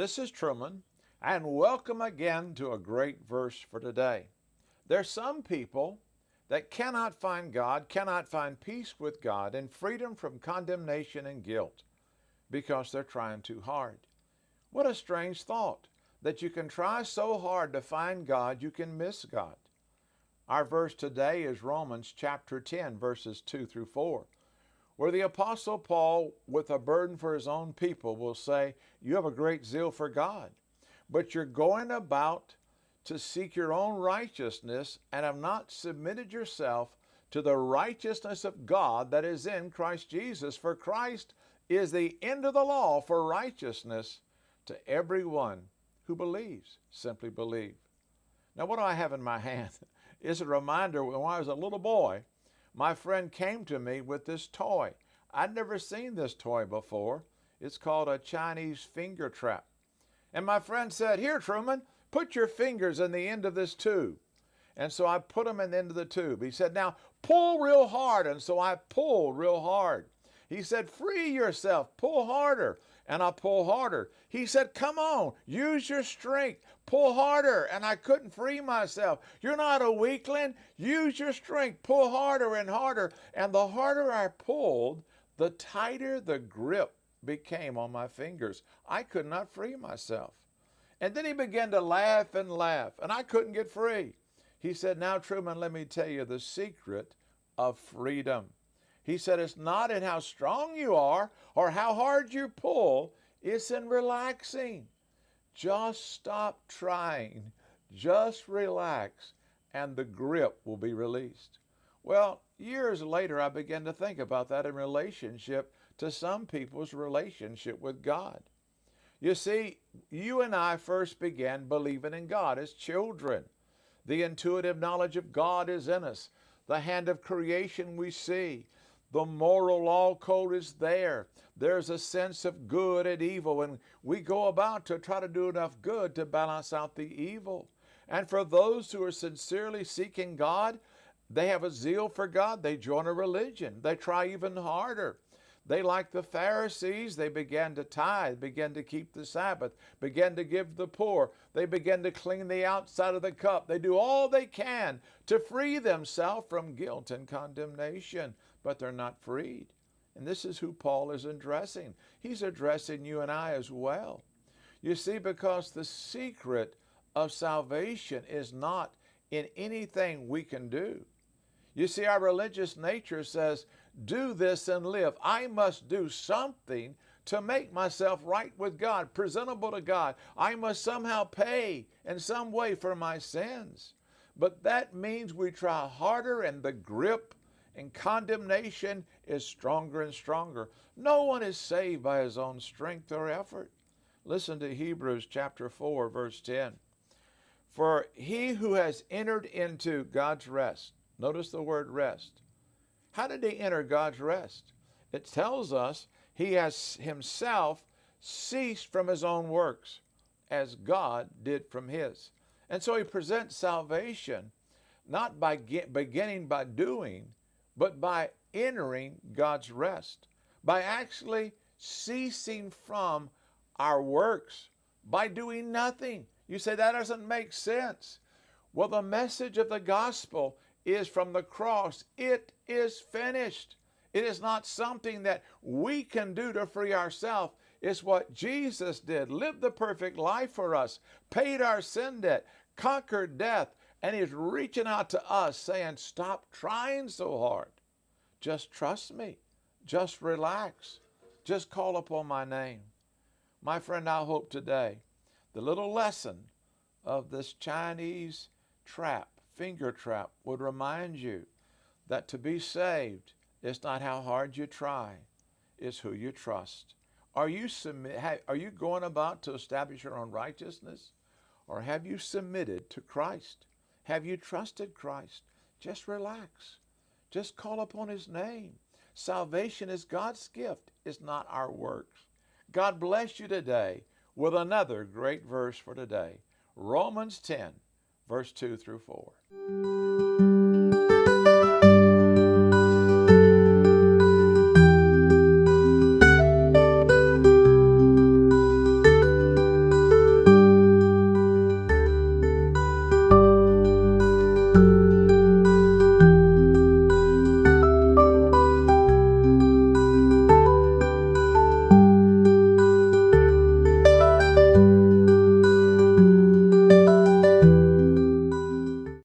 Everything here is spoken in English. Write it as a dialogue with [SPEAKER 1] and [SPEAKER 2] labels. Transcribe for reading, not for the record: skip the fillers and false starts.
[SPEAKER 1] This is Truman, and welcome again to a great verse for today. There's some people that cannot find God, cannot find peace with God and freedom from condemnation and guilt because they're trying too hard. What a strange thought, that you can try so hard to find God, you can miss God. Our verse today is Romans chapter 10, verses 2 through 4. Where the Apostle Paul, with a burden for his own people, will say, you have a great zeal for God, but you're going about to seek your own righteousness and have not submitted yourself to the righteousness of God that is in Christ Jesus. For Christ is the end of the law for righteousness to everyone who believes. Simply believe. Now, what do I have in my hand? It's a reminder when I was a little boy, my friend came to me with this toy. I'd never seen this toy before. It's called a Chinese finger trap. And my friend said, here, Truman, put your fingers in the end of this tube. And so I put them in the end of the tube. He said, now pull real hard. And so I pulled real hard. He said, free yourself, pull harder. And I pull harder. He said, come on, use your strength, pull harder. And I couldn't free myself. You're not a weakling. Use your strength, pull harder and harder. And the harder I pulled, the tighter the grip became on my fingers. I could not free myself. And then he began to laugh, and I couldn't get free. He said, now, Truman, let me tell you the secret of freedom. He said, it's not in how strong you are or how hard you pull, it's in relaxing. Just stop trying, just relax, and the grip will be released. Well, years later, I began to think about that in relationship to some people's relationship with God. You see, you and I first began believing in God as children. The intuitive knowledge of God is in us. The hand of creation we see. The moral law code is there. There's a sense of good and evil, and we go about to try to do enough good to balance out the evil. And for those who are sincerely seeking God, they have a zeal for God. They join a religion. They try even harder. They, like the Pharisees, they began to tithe, began to keep the Sabbath, began to give the poor. They began to clean the outside of the cup. They do all they can to free themselves from guilt and condemnation, but they're not freed. And this is who Paul is addressing. He's addressing you and I as well. You see, because the secret of salvation is not in anything we can do. You see, our religious nature says, do this and live. I must do something to make myself right with God, presentable to God. I must somehow pay in some way for my sins. But that means we try harder, and the grip and condemnation is stronger and stronger. No one is saved by his own strength or effort. Listen to Hebrews chapter 4, verse 10. For he who has entered into God's rest, notice the word rest. How did he enter God's rest? It tells us he has himself ceased from his own works, as God did from his. And so he presents salvation not by beginning by doing, but by entering God's rest, by actually ceasing from our works, by doing nothing. You say that doesn't make sense. Well, the message of the gospel is from the cross. It is finished. It is not something that we can do to free ourselves. It's what Jesus did, lived the perfect life for us, paid our sin debt, conquered death, and He's reaching out to us saying, stop trying so hard. Just trust me. Just relax. Just call upon my name. My friend, I hope today the little lesson of this Chinese trap, finger trap, would remind you that to be saved is not how hard you try, it's who you trust. Are you going about to establish your own righteousness? Or have you submitted to Christ? Have you trusted Christ? Just relax. Just call upon His name. Salvation is God's gift. It's not our works. God bless you today with another great verse for today. Romans 10, verse 2 through 4.